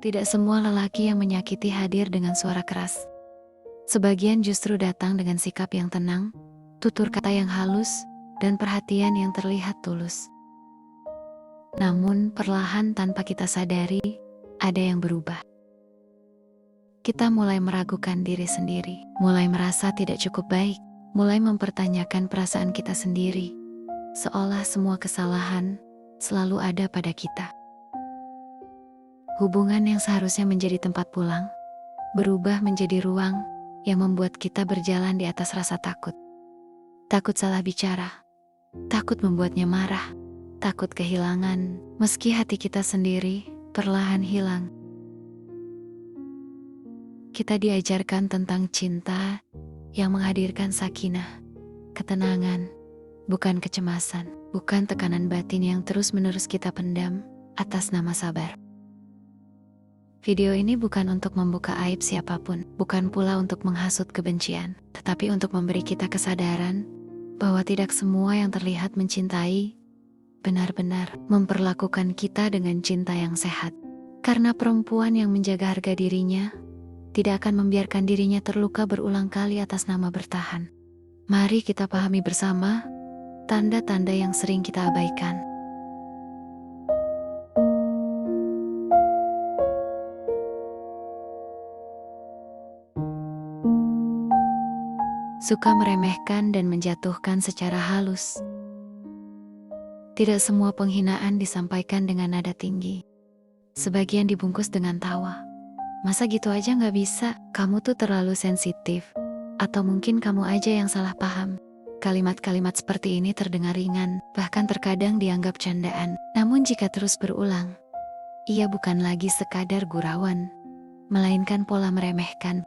Tidak semua lelaki yang menyakiti hadir dengan suara keras. Sebagian justru datang dengan sikap yang tenang, tutur kata yang halus, dan perhatian yang terlihat tulus. Namun perlahan tanpa kita sadari, ada yang berubah. Kita mulai meragukan diri sendiri, mulai merasa tidak cukup baik, mulai mempertanyakan perasaan kita sendiri, seolah semua kesalahan selalu ada pada kita. Hubungan yang seharusnya menjadi tempat pulang, berubah menjadi ruang yang membuat kita berjalan di atas rasa takut. Takut salah bicara, takut membuatnya marah, takut kehilangan, meski hati kita sendiri perlahan hilang. Kita diajarkan tentang cinta yang menghadirkan sakinah, ketenangan, bukan kecemasan, bukan tekanan batin yang terus-menerus kita pendam atas nama sabar. Video ini bukan untuk membuka aib siapapun, bukan pula untuk menghasut kebencian, tetapi untuk memberi kita kesadaran bahwa tidak semua yang terlihat mencintai benar-benar memperlakukan kita dengan cinta yang sehat. Karena perempuan yang menjaga harga dirinya tidak akan membiarkan dirinya terluka berulang kali atas nama bertahan. Mari kita pahami bersama tanda-tanda yang sering kita abaikan. Suka meremehkan dan menjatuhkan secara halus. Tidak semua penghinaan disampaikan dengan nada tinggi. Sebagian dibungkus dengan tawa. Masa gitu aja gak bisa? Kamu tuh terlalu sensitif. Atau mungkin kamu aja yang salah paham. Kalimat-kalimat seperti ini terdengar ringan, bahkan terkadang dianggap candaan. Namun jika terus berulang, ia bukan lagi sekadar gurauan, melainkan pola meremehkan.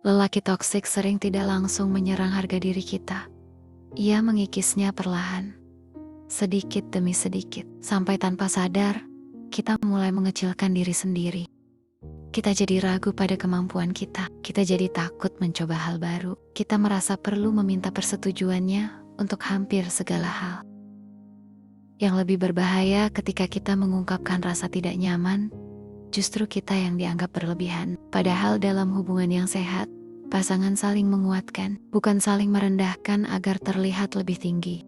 Lelaki toksik sering tidak langsung menyerang harga diri kita. Ia mengikisnya perlahan, sedikit demi sedikit, sampai tanpa sadar, kita mulai mengecilkan diri sendiri. Kita jadi ragu pada kemampuan kita jadi takut mencoba hal baru, kita merasa perlu meminta persetujuannya untuk hampir segala hal. Yang lebih berbahaya ketika kita mengungkapkan rasa tidak nyaman, justru kita yang dianggap berlebihan. Padahal dalam hubungan yang sehat, pasangan saling menguatkan, bukan saling merendahkan agar terlihat lebih tinggi.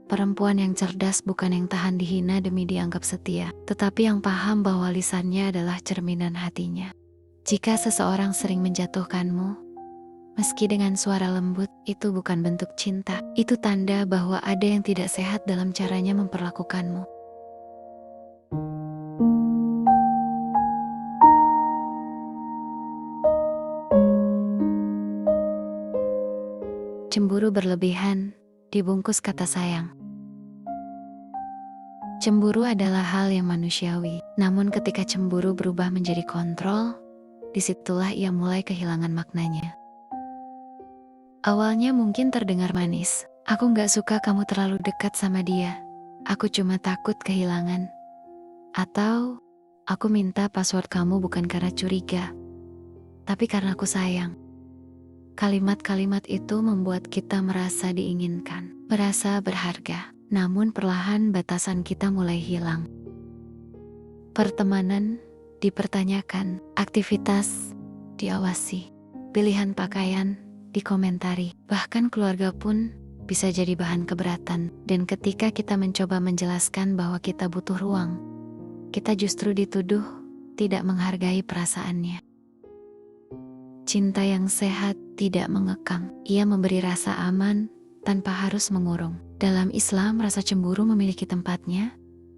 Perempuan yang cerdas bukan yang tahan dihina demi dianggap setia, tetapi yang paham bahwa lisannya adalah cerminan hatinya. Jika seseorang sering menjatuhkanmu, meski dengan suara lembut, itu bukan bentuk cinta. Itu tanda bahwa ada yang tidak sehat dalam caranya memperlakukanmu. Cemburu berlebihan, dibungkus kata sayang. Cemburu adalah hal yang manusiawi, namun ketika cemburu berubah menjadi kontrol, disitulah ia mulai kehilangan maknanya. Awalnya mungkin terdengar manis, aku gak suka kamu terlalu dekat sama dia, aku cuma takut kehilangan. Atau, aku minta password kamu bukan karena curiga, tapi karena aku sayang. Kalimat-kalimat itu membuat kita merasa diinginkan, merasa berharga. Namun perlahan batasan kita mulai hilang. Pertemanan dipertanyakan, aktivitas diawasi, pilihan pakaian dikomentari, bahkan keluarga pun bisa jadi bahan keberatan. Dan ketika kita mencoba menjelaskan bahwa kita butuh ruang, kita justru dituduh tidak menghargai perasaannya. Cinta yang sehat tidak mengekang, ia memberi rasa aman tanpa harus mengurung. Dalam Islam, rasa cemburu memiliki tempatnya,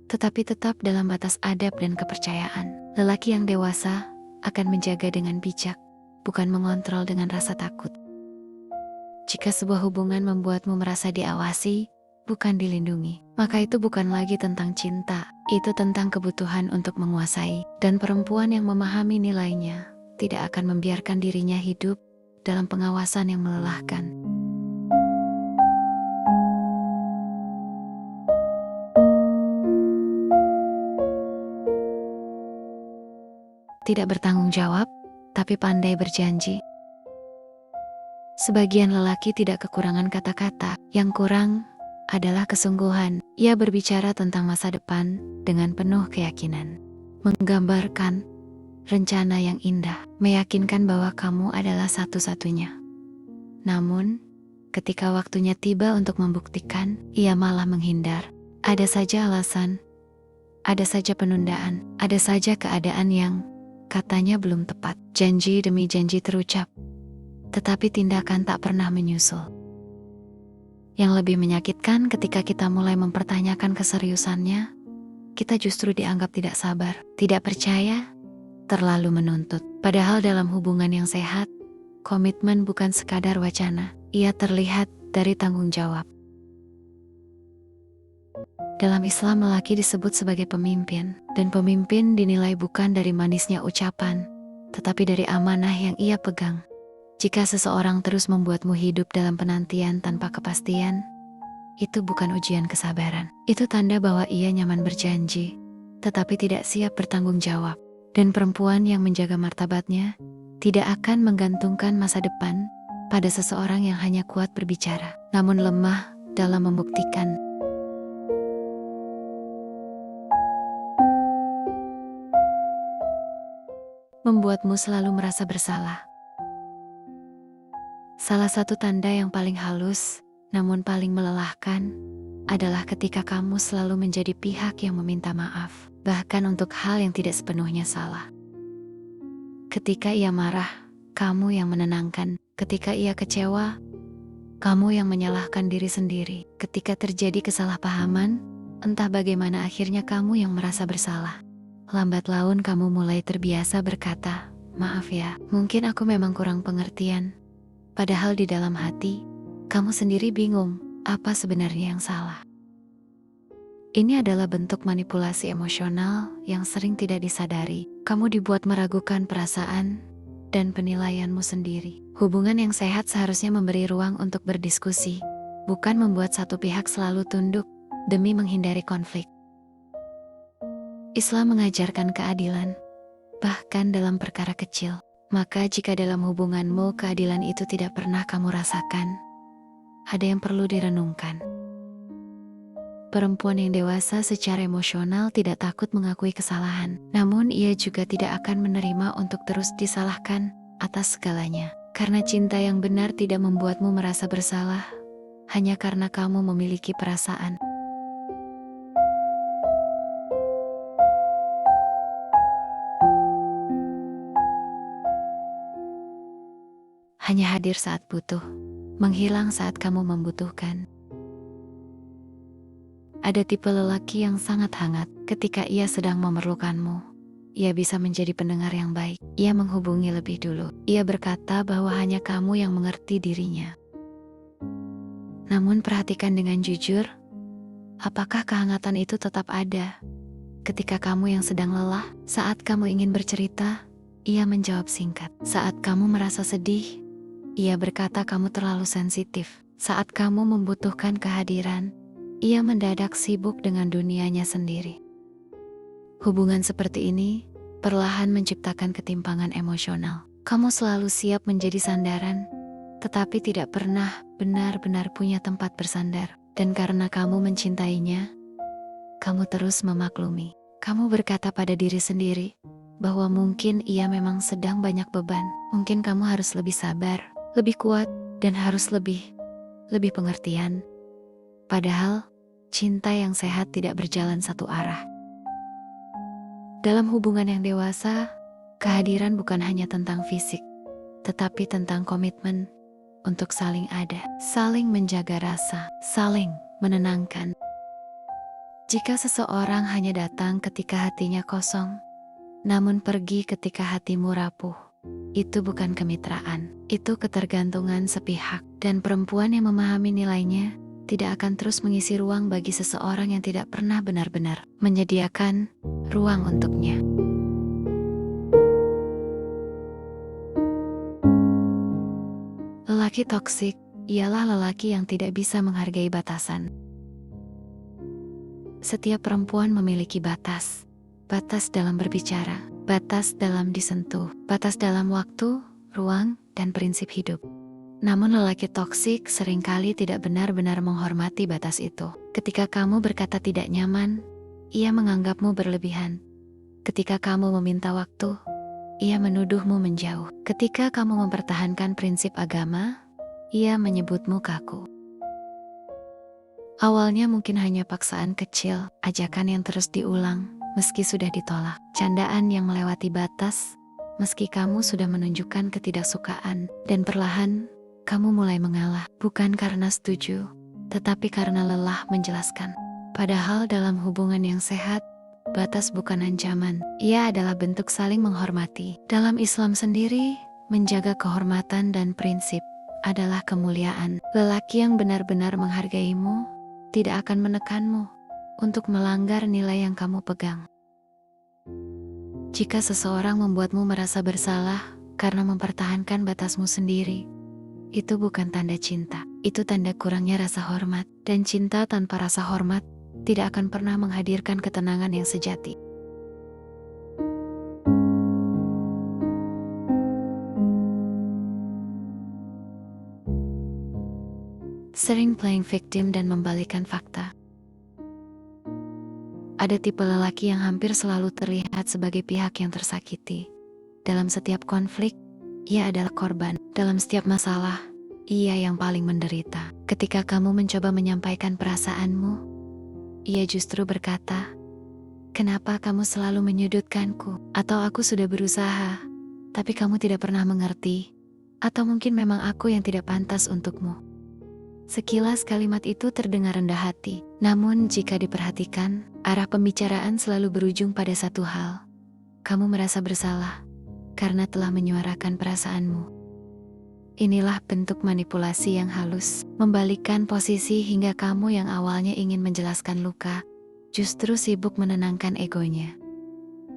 tetapi tetap dalam batas adab dan kepercayaan. Lelaki yang dewasa akan menjaga dengan bijak, bukan mengontrol dengan rasa takut. Jika sebuah hubungan membuatmu merasa diawasi, bukan dilindungi, maka itu bukan lagi tentang cinta, itu tentang kebutuhan untuk menguasai. Dan perempuan yang memahami nilainya tidak akan membiarkan dirinya hidup dalam pengawasan yang melelahkan. Tidak bertanggung jawab, tapi pandai berjanji. Sebagian lelaki tidak kekurangan kata-kata, yang kurang adalah kesungguhan. Ia berbicara tentang masa depan dengan penuh keyakinan, menggambarkan rencana yang indah, meyakinkan bahwa kamu adalah satu-satunya. Namun, ketika waktunya tiba untuk membuktikan, ia malah menghindar. Ada saja alasan, ada saja penundaan, ada saja keadaan yang katanya belum tepat. Janji demi janji terucap, tetapi tindakan tak pernah menyusul. Yang lebih menyakitkan ketika kita mulai mempertanyakan keseriusannya, kita justru dianggap tidak sabar, tidak percaya, terlalu menuntut. Padahal dalam hubungan yang sehat, komitmen bukan sekadar wacana, ia terlihat dari tanggung jawab. Dalam Islam, lelaki disebut sebagai pemimpin, dan pemimpin dinilai bukan dari manisnya ucapan, tetapi dari amanah yang ia pegang. Jika seseorang terus membuatmu hidup dalam penantian tanpa kepastian, itu bukan ujian kesabaran. Itu tanda bahwa ia nyaman berjanji, tetapi tidak siap bertanggung jawab. Dan perempuan yang menjaga martabatnya tidak akan menggantungkan masa depan pada seseorang yang hanya kuat berbicara, namun lemah dalam membuktikan. Membuatmu selalu merasa bersalah. Salah satu tanda yang paling halus, namun paling melelahkan, adalah ketika kamu selalu menjadi pihak yang meminta maaf, bahkan untuk hal yang tidak sepenuhnya salah. Ketika ia marah, kamu yang menenangkan. Ketika ia kecewa, kamu yang menyalahkan diri sendiri. Ketika terjadi kesalahpahaman, entah bagaimana akhirnya kamu yang merasa bersalah. Lambat laun kamu mulai terbiasa berkata, "Maaf ya, mungkin aku memang kurang pengertian." Padahal di dalam hati, kamu sendiri bingung apa sebenarnya yang salah. Ini adalah bentuk manipulasi emosional yang sering tidak disadari. Kamu dibuat meragukan perasaan dan penilaianmu sendiri. Hubungan yang sehat seharusnya memberi ruang untuk berdiskusi, bukan membuat satu pihak selalu tunduk demi menghindari konflik. Islam mengajarkan keadilan, bahkan dalam perkara kecil. Maka jika dalam hubunganmu keadilan itu tidak pernah kamu rasakan, ada yang perlu direnungkan. Perempuan yang dewasa secara emosional tidak takut mengakui kesalahan, namun ia juga tidak akan menerima untuk terus disalahkan atas segalanya. Karena cinta yang benar tidak membuatmu merasa bersalah, hanya karena kamu memiliki perasaan. Hanya hadir saat butuh, menghilang saat kamu membutuhkan. Ada tipe lelaki yang sangat hangat ketika ia sedang memerlukanmu. Ia bisa menjadi pendengar yang baik. Ia menghubungi lebih dulu. Ia berkata bahwa hanya kamu yang mengerti dirinya. Namun perhatikan dengan jujur, apakah kehangatan itu tetap ada? Ketika kamu yang sedang lelah, saat kamu ingin bercerita, ia menjawab singkat. Saat kamu merasa sedih, ia berkata kamu terlalu sensitif. Saat kamu membutuhkan kehadiran, ia mendadak sibuk dengan dunianya sendiri. Hubungan seperti ini perlahan menciptakan ketimpangan emosional. Kamu selalu siap menjadi sandaran, tetapi tidak pernah benar-benar punya tempat bersandar. Dan karena kamu mencintainya, kamu terus memaklumi. Kamu berkata pada diri sendiri bahwa mungkin ia memang sedang banyak beban. Mungkin kamu harus lebih sabar, lebih kuat, dan harus lebih pengertian. Padahal, cinta yang sehat tidak berjalan satu arah. Dalam hubungan yang dewasa, kehadiran bukan hanya tentang fisik, tetapi tentang komitmen untuk saling ada, saling menjaga rasa, saling menenangkan. Jika seseorang hanya datang ketika hatinya kosong, namun pergi ketika hatimu rapuh, itu bukan kemitraan, itu ketergantungan sepihak. Dan perempuan yang memahami nilainya tidak akan terus mengisi ruang bagi seseorang yang tidak pernah benar-benar menyediakan ruang untuknya. Lelaki toksik ialah lelaki yang tidak bisa menghargai batasan. Setiap perempuan memiliki batas. Batas dalam berbicara, batas dalam disentuh, batas dalam waktu, ruang, dan prinsip hidup. Namun lelaki toksik seringkali tidak benar-benar menghormati batas itu. Ketika kamu berkata tidak nyaman, ia menganggapmu berlebihan. Ketika kamu meminta waktu, ia menuduhmu menjauh. Ketika kamu mempertahankan prinsip agama, ia menyebutmu kaku. Awalnya mungkin hanya paksaan kecil, ajakan yang terus diulang, meski sudah ditolak. Candaan yang melewati batas, meski kamu sudah menunjukkan ketidaksukaan. Dan perlahan, kamu mulai mengalah. Bukan karena setuju, tetapi karena lelah menjelaskan. Padahal dalam hubungan yang sehat, batas bukan ancaman. Ia adalah bentuk saling menghormati. Dalam Islam sendiri, menjaga kehormatan dan prinsip adalah kemuliaan. Lelaki yang benar-benar menghargaimu tidak akan menekanmu untuk melanggar nilai yang kamu pegang. Jika seseorang membuatmu merasa bersalah karena mempertahankan batasmu sendiri, itu bukan tanda cinta. Itu tanda kurangnya rasa hormat. Dan cinta tanpa rasa hormat tidak akan pernah menghadirkan ketenangan yang sejati. Sering playing victim dan membalikan fakta. Ada tipe lelaki yang hampir selalu terlihat sebagai pihak yang tersakiti. Dalam setiap konflik, ia adalah korban. Dalam setiap masalah, ia yang paling menderita. Ketika kamu mencoba menyampaikan perasaanmu, ia justru berkata, "Kenapa kamu selalu menyudutkanku?" Atau "Aku sudah berusaha, tapi kamu tidak pernah mengerti." Atau "Mungkin memang aku yang tidak pantas untukmu." Sekilas kalimat itu terdengar rendah hati. Namun jika diperhatikan, arah pembicaraan selalu berujung pada satu hal. Kamu merasa bersalah karena telah menyuarakan perasaanmu. Inilah bentuk manipulasi yang halus, membalikkan posisi hingga kamu yang awalnya ingin menjelaskan luka, justru sibuk menenangkan egonya.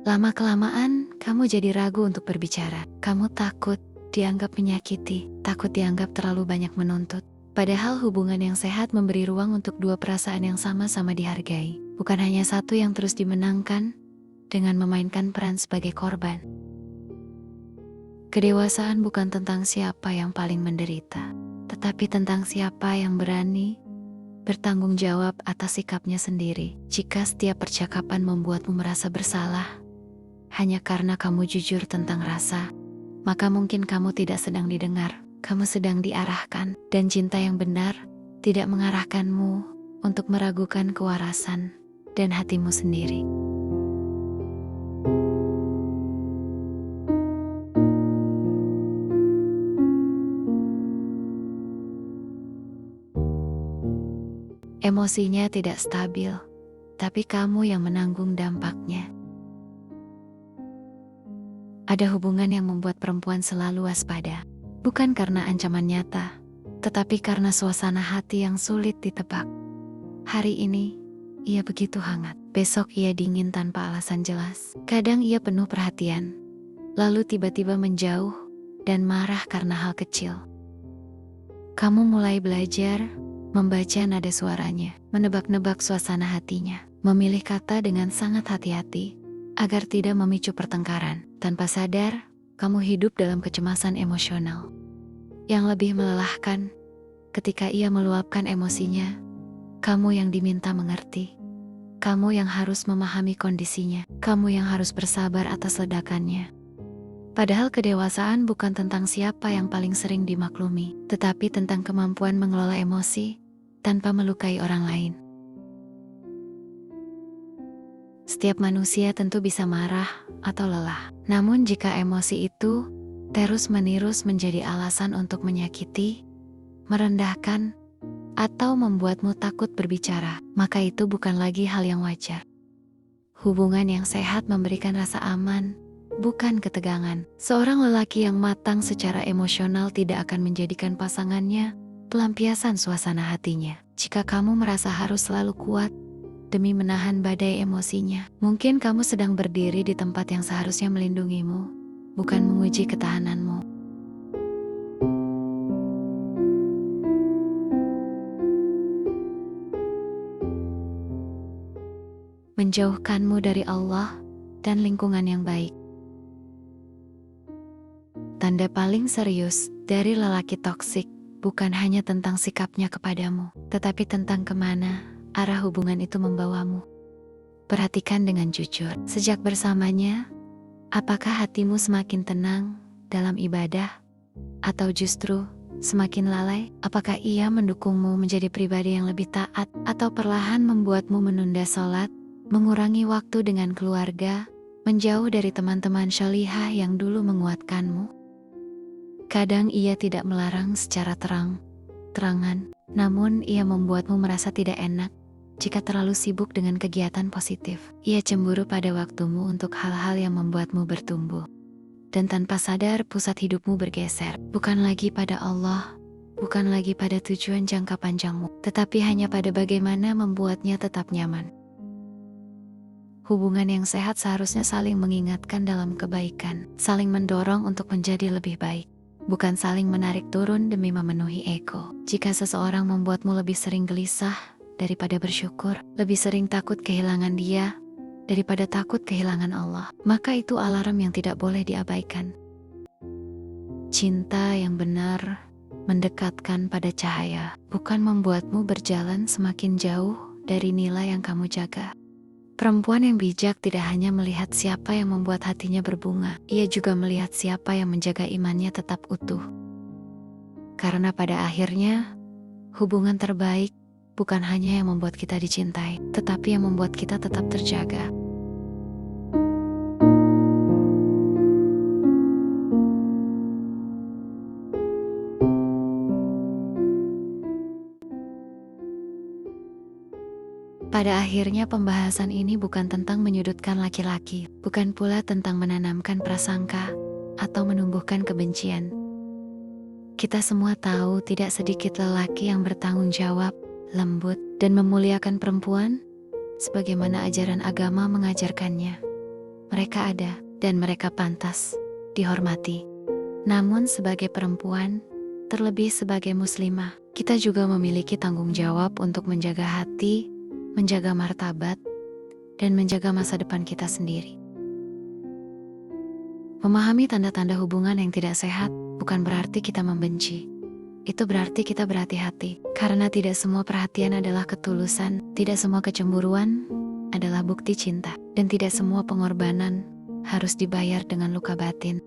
Lama-kelamaan, kamu jadi ragu untuk berbicara. Kamu takut dianggap menyakiti, takut dianggap terlalu banyak menuntut. Padahal hubungan yang sehat memberi ruang untuk dua perasaan yang sama-sama dihargai. Bukan hanya satu yang terus dimenangkan dengan memainkan peran sebagai korban. Kedewasaan bukan tentang siapa yang paling menderita, tetapi tentang siapa yang berani bertanggung jawab atas sikapnya sendiri. Jika setiap percakapan membuatmu merasa bersalah hanya karena kamu jujur tentang rasa, maka mungkin kamu tidak sedang didengar. Kamu sedang diarahkan, dan cinta yang benar tidak mengarahkanmu untuk meragukan kewarasan dan hatimu sendiri. Emosinya tidak stabil, tapi kamu yang menanggung dampaknya. Ada hubungan yang membuat perempuan selalu waspada. Bukan karena ancaman nyata, tetapi karena suasana hati yang sulit ditebak. Hari ini, ia begitu hangat. Besok ia dingin tanpa alasan jelas. Kadang ia penuh perhatian, lalu tiba-tiba menjauh dan marah karena hal kecil. Kamu mulai belajar membaca nada suaranya, menebak-nebak suasana hatinya, memilih kata dengan sangat hati-hati agar tidak memicu pertengkaran. Tanpa sadar, kamu hidup dalam kecemasan emosional. Yang lebih melelahkan, ketika ia meluapkan emosinya, kamu yang diminta mengerti. Kamu yang harus memahami kondisinya. Kamu yang harus bersabar atas ledakannya. Padahal kedewasaan bukan tentang siapa yang paling sering dimaklumi, tetapi tentang kemampuan mengelola emosi tanpa melukai orang lain. Setiap manusia tentu bisa marah atau lelah. Namun jika emosi itu terus-menerus menjadi alasan untuk menyakiti, merendahkan, atau membuatmu takut berbicara, maka itu bukan lagi hal yang wajar. Hubungan yang sehat memberikan rasa aman, bukan ketegangan. Seorang lelaki yang matang secara emosional tidak akan menjadikan pasangannya pelampiasan suasana hatinya. Jika kamu merasa harus selalu kuat demi menahan badai emosinya, mungkin kamu sedang berdiri di tempat yang seharusnya melindungimu, bukan menguji ketahananmu. Menjauhkanmu dari Allah dan lingkungan yang baik. Tanda paling serius dari lelaki toksik bukan hanya tentang sikapnya kepadamu, tetapi tentang kemana arah hubungan itu membawamu. Perhatikan dengan jujur. Sejak bersamanya, apakah hatimu semakin tenang dalam ibadah? Atau justru semakin lalai? Apakah ia mendukungmu menjadi pribadi yang lebih taat? Atau perlahan membuatmu menunda sholat, mengurangi waktu dengan keluarga, menjauh dari teman-teman syalihah yang dulu menguatkanmu? Kadang ia tidak melarang secara terang-terangan, namun ia membuatmu merasa tidak enak jika terlalu sibuk dengan kegiatan positif. Ia cemburu pada waktumu untuk hal-hal yang membuatmu bertumbuh. Dan tanpa sadar pusat hidupmu bergeser, bukan lagi pada Allah, bukan lagi pada tujuan jangka panjangmu, tetapi hanya pada bagaimana membuatnya tetap nyaman. Hubungan yang sehat seharusnya saling mengingatkan dalam kebaikan, saling mendorong untuk menjadi lebih baik, bukan saling menarik turun demi memenuhi ego. Jika seseorang membuatmu lebih sering gelisah daripada bersyukur, lebih sering takut kehilangan dia daripada takut kehilangan Allah, maka itu alarm yang tidak boleh diabaikan. Cinta yang benar mendekatkan pada cahaya, bukan membuatmu berjalan semakin jauh dari nilai yang kamu jaga. Perempuan yang bijak tidak hanya melihat siapa yang membuat hatinya berbunga, ia juga melihat siapa yang menjaga imannya tetap utuh. Karena pada akhirnya, hubungan terbaik bukan hanya yang membuat kita dicintai, tetapi yang membuat kita tetap terjaga. Pada akhirnya pembahasan ini bukan tentang menyudutkan laki-laki, bukan pula tentang menanamkan prasangka atau menumbuhkan kebencian. Kita semua tahu tidak sedikit lelaki yang bertanggung jawab, lembut, dan memuliakan perempuan sebagaimana ajaran agama mengajarkannya. Mereka ada dan mereka pantas dihormati. Namun sebagai perempuan, terlebih sebagai muslimah, kita juga memiliki tanggung jawab untuk menjaga hati, menjaga martabat, dan menjaga masa depan kita sendiri. Memahami tanda-tanda hubungan yang tidak sehat bukan berarti kita membenci. Itu berarti kita berhati-hati, karena tidak semua perhatian adalah ketulusan, tidak semua kecemburuan adalah bukti cinta, dan tidak semua pengorbanan harus dibayar dengan luka batin.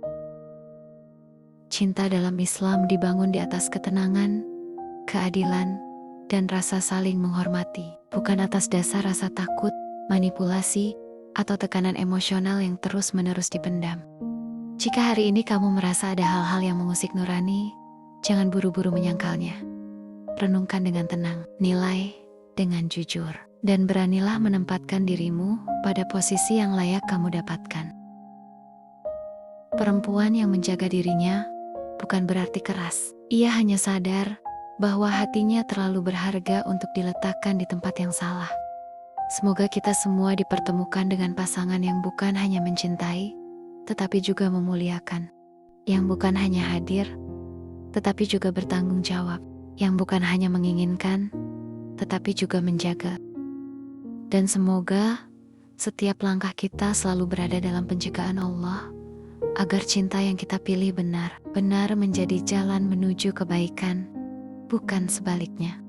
Cinta dalam Islam dibangun di atas ketenangan, keadilan, dan rasa saling menghormati, bukan atas dasar rasa takut, manipulasi, atau tekanan emosional yang terus-menerus dipendam. Jika hari ini kamu merasa ada hal-hal yang mengusik nurani, jangan buru-buru menyangkalnya. Renungkan dengan tenang, nilai dengan jujur, dan beranilah menempatkan dirimu pada posisi yang layak kamu dapatkan. Perempuan yang menjaga dirinya bukan berarti keras. Ia hanya sadar bahwa hatinya terlalu berharga untuk diletakkan di tempat yang salah. Semoga kita semua dipertemukan dengan pasangan yang bukan hanya mencintai, tetapi juga memuliakan. Yang bukan hanya hadir, tetapi juga bertanggung jawab. Yang bukan hanya menginginkan, tetapi juga menjaga. Dan semoga setiap langkah kita selalu berada dalam penjagaan Allah, agar cinta yang kita pilih benar-benar menjadi jalan menuju kebaikan, bukan sebaliknya.